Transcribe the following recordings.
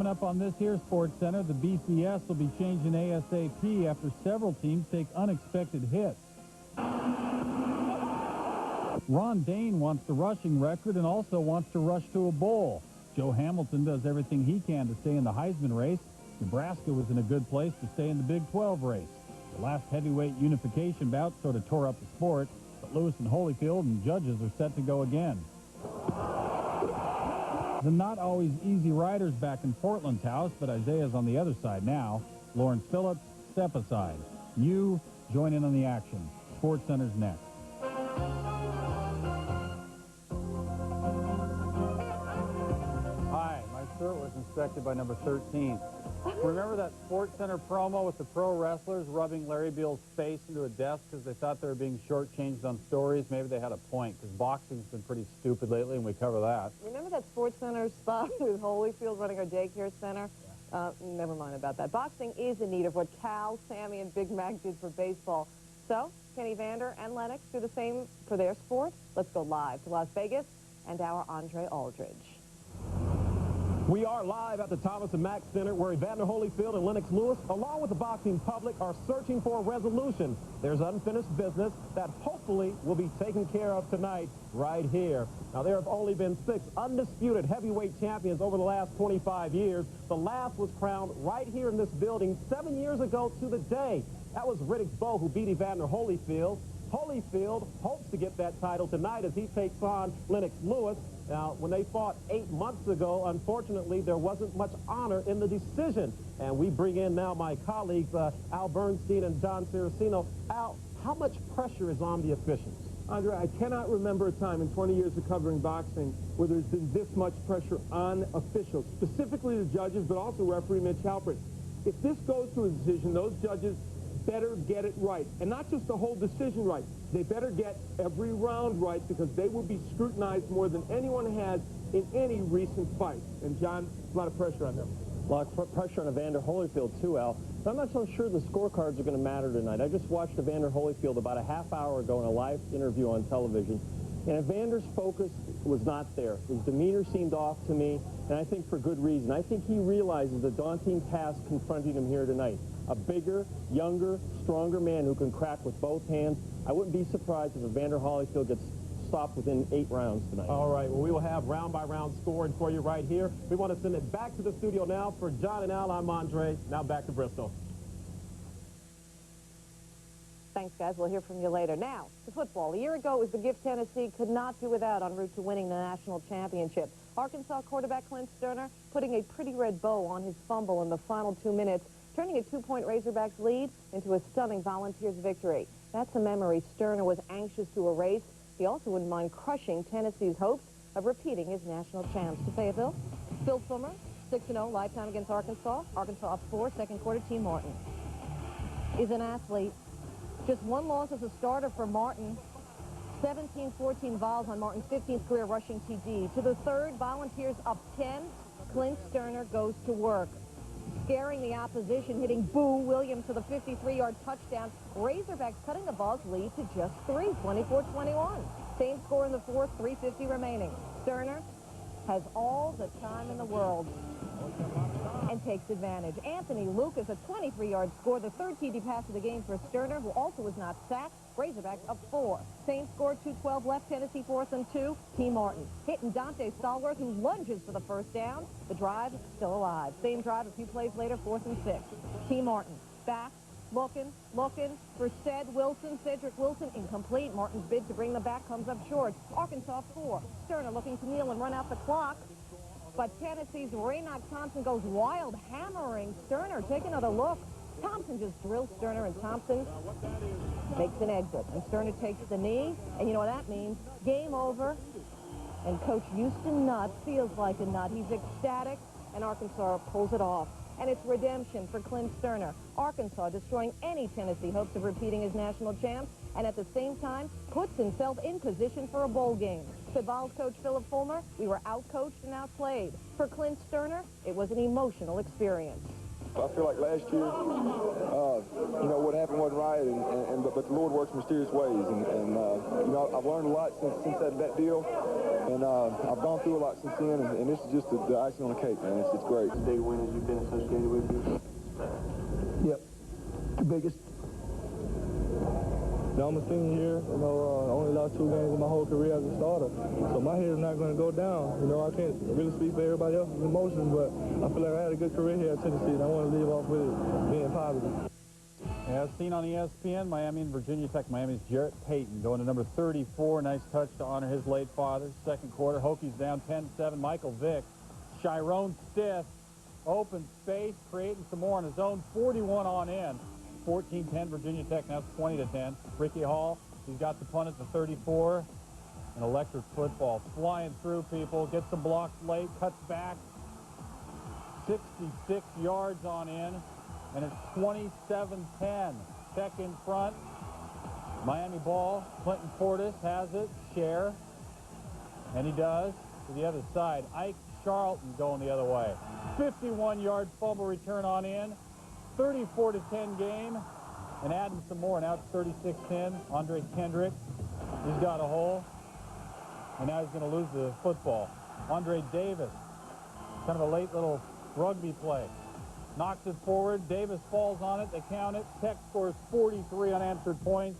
Coming up on this here SportsCenter, the BCS will be changing ASAP after several teams take unexpected hits. Ron Dane wants the rushing record and also wants to rush to a bowl. Joe Hamilton does everything he can to stay in the Heisman race. Nebraska was in a good place to stay in the Big 12 race. The last heavyweight unification bout sort of tore up the sport, but Lewis and Holyfield and judges are set to go again. The not always easy riders back in Portland's house, but Isaiah's on the other side now. Lawrence Phillips, step aside. You join in on the action. SportsCenter's next. Hi, my shirt was inspected by number 13. Remember that SportsCenter promo with the pro wrestlers rubbing Larry Beal's face into a desk because they thought they were being shortchanged on stories? Maybe they had a point, because boxing's been pretty stupid lately, and we cover that. Remember that SportsCenter spot with Holyfield running our daycare center? Yeah. Never mind about that. Boxing is in need of what Cal, Sammy, and Big Mac did for baseball. So, can Evander and Lennox do the same for their sport? Let's go live to Las Vegas and our Andre Aldridge. We are live at the Thomas & Mack Center, where Evander Holyfield and Lennox Lewis, along with the boxing public, are searching for a resolution. There's unfinished business that hopefully will be taken care of tonight right here. Now, there have only been 6 undisputed heavyweight champions over the last 25 years. The last was crowned right here in this building 7 years ago to the day. That was Riddick Bowe, who beat Evander Holyfield. Holyfield hopes to get that title tonight as he takes on Lennox Lewis. Now, when they fought 8 months ago, unfortunately, there wasn't much honor in the decision. And we bring in now my colleagues, Al Bernstein and John Saraceno. Al, how much pressure is on the officials? Andre, I cannot remember a time in 20 years of covering boxing where there's been this much pressure on officials, specifically the judges, but also referee Mitch Halpert. If this goes to a decision, those judges better get it right. And not just the whole decision right. They better get every round right, because they will be scrutinized more than anyone has in any recent fight. And, John, a lot of pressure on them. A lot of pressure on Evander Holyfield, too, Al. But I'm not so sure the scorecards are going to matter tonight. I just watched Evander Holyfield about a half hour ago in a live interview on television. And Evander's focus was not there. His demeanor seemed off to me, and I think for good reason. I think he realizes the daunting task confronting him here tonight. A bigger, younger, stronger man who can crack with both hands. I wouldn't be surprised if Evander Holyfield gets stopped within 8 rounds tonight. All right, well, we will have round-by-round scoring for you right here. We want to send it back to the studio now. For John and Al, I'm Andre. Now back to Bristol. Thanks, guys. We'll hear from you later. Now, to football. A year ago, it was the gift Tennessee could not do without en route to winning the national championship. Arkansas quarterback Clint Sterner putting a pretty red bow on his fumble in the final 2 minutes, turning a 2-point Razorbacks lead into a stunning Volunteers victory. That's a memory Sterner was anxious to erase. He also wouldn't mind crushing Tennessee's hopes of repeating his national champs. To Fayetteville, Phil Fulmer, 6-0 lifetime against Arkansas. Arkansas up 4, second quarter. T. Martin is an athlete. Just 1 loss as a starter for Martin. 17-14 Vols on Martin's 15th career rushing TD. To the third, Volunteers up 10. Clint Sterner goes to work, scaring the opposition, hitting Boo Williams to the 53-yard touchdown. Razorbacks cutting the Vols' lead to just 3, 24-21. Same score in the fourth, 3:50 remaining. Sterner has all the time in the world and takes advantage. Anthony Lucas, a 23-yard score, the third TD pass of the game for Sterner, who also was not sacked. Razorbacks up 4. Same score, 2:12 left, Tennessee 4th and 2. T. Martin hitting Dante Stallworth, who lunges for the first down. The drive still alive. Same drive a few plays later, 4th and 6. T. Martin back, looking for Cedric Wilson, incomplete. Martin's bid to bring them back comes up short. Arkansas 4. Sterner looking to kneel and run out the clock. But Tennessee's Raynock Thompson goes wild, hammering Sterner. Take another look. Thompson just drills Sterner, and Thompson makes an exit. And Sterner takes the knee, and you know what that means? Game over. And Coach Houston Nutt feels like a nut. He's ecstatic, and Arkansas pulls it off. And it's redemption for Clint Sterner. Arkansas destroying any Tennessee hopes of repeating as national champs, and at the same time puts himself in position for a bowl game. Said Vols coach Philip Fulmer, we were outcoached and outplayed. For Clint Sterner, it was an emotional experience. I feel like last year, you know, what happened wasn't right, but the Lord works mysterious ways, and you know, I've learned a lot since that deal, and I've gone through a lot since then, and this is just the icing on the cake, man. It's great. Big winners you've been associated with you? Yep, the biggest. Now, I'm a senior here, you know, only lost 2 games in my whole career as a starter. So my head is not going to go down. You know, I can't really speak for everybody else's emotions, but I feel like I had a good career here at Tennessee, and I want to leave off with it being positive. As seen on ESPN, Miami and Virginia Tech. Miami's Jarrett Payton going to number 34. Nice touch to honor his late father. Second quarter, Hokies down 10-7. Michael Vick, Chiron Stiff, open space, creating some more on his own. 41 on in. 14-10 Virginia Tech, now it's 20-10. Ricky Hall, he's got the punt at the 34. An electric football flying through people, gets some blocks late, cuts back. 66 yards on in, and it's 27-10. Tech in front. Miami ball. Clinton Portis has it. Share. And he does. To the other side. Ike Charlton going the other way. 51-yard fumble return on in. 34-10 game, and adding some more. Now it's 36-10. Andre Kendrick, he's got a hole, and now he's going to lose the football. Andre Davis, kind of a late little rugby play. Knocks it forward. Davis falls on it. They count it. Tech scores 43 unanswered points,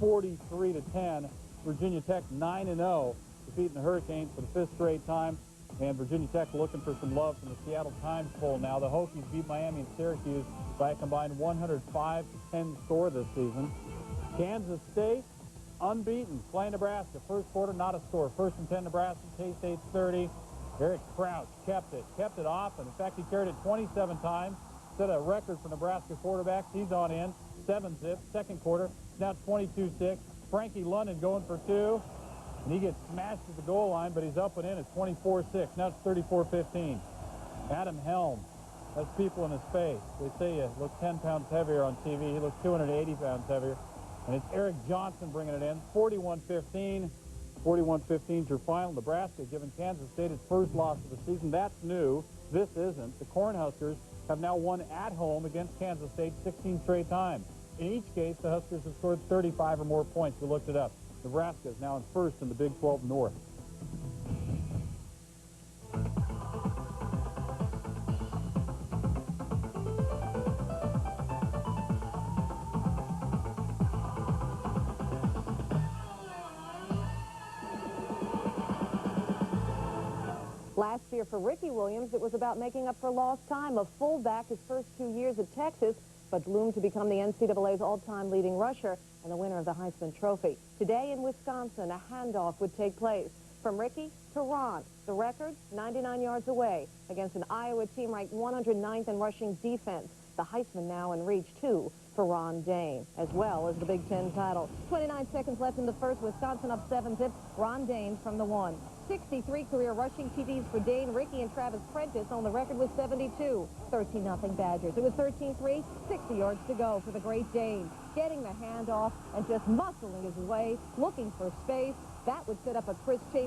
43-10. Virginia Tech 9-0, defeating the Hurricanes for the 5th straight time. And Virginia Tech looking for some love from the Seattle Times poll now. The Hokies beat Miami and Syracuse by a combined 105-10 score this season. Kansas State unbeaten, playing Nebraska. First quarter, not a score. 1st and 10 Nebraska, K-State's 30. Eric Crouch kept it off, and in fact he carried it 27 times. Set a record for Nebraska quarterbacks. He's on in, 7-zip. Second quarter, now 22-6. Frankie London going for 2. And he gets smashed at the goal line, but he's up and in at 24-6. Now it's 34-15. Adam Helm has people in his face. They say you look 10 pounds heavier on TV. He looks 280 pounds heavier. And it's Eric Johnson bringing it in. 41-15. 41-15 is your final. Nebraska giving Kansas State its first loss of the season. That's new. This isn't. The Cornhuskers have now won at home against Kansas State 16 straight times. In each case, the Huskers have scored 35 or more points. We looked it up. Nebraska is now in first in the Big 12 North. Last year for Ricky Williams, it was about making up for lost time. A fullback his first 2 years at Texas, but bloomed to become the NCAA's all-time leading rusher and the winner of the Heisman Trophy. Today in Wisconsin, a handoff would take place from Ricky to Ron. The record, 99 yards away against an Iowa team ranked 109th in rushing defense. The Heisman now in reach, too, for Ron Dane, as well as the Big Ten title. 29 seconds left in the first. Wisconsin up 7-zip. Ron Dane from the 1. 63 career rushing TDs for Dane. Ricky and Travis Prentice on the record with 72. 13-0 Badgers. It was 13-3, 60 yards to go for the great Dane. Getting the handoff and just muscling his way, looking for space. That would set up a Chris Chase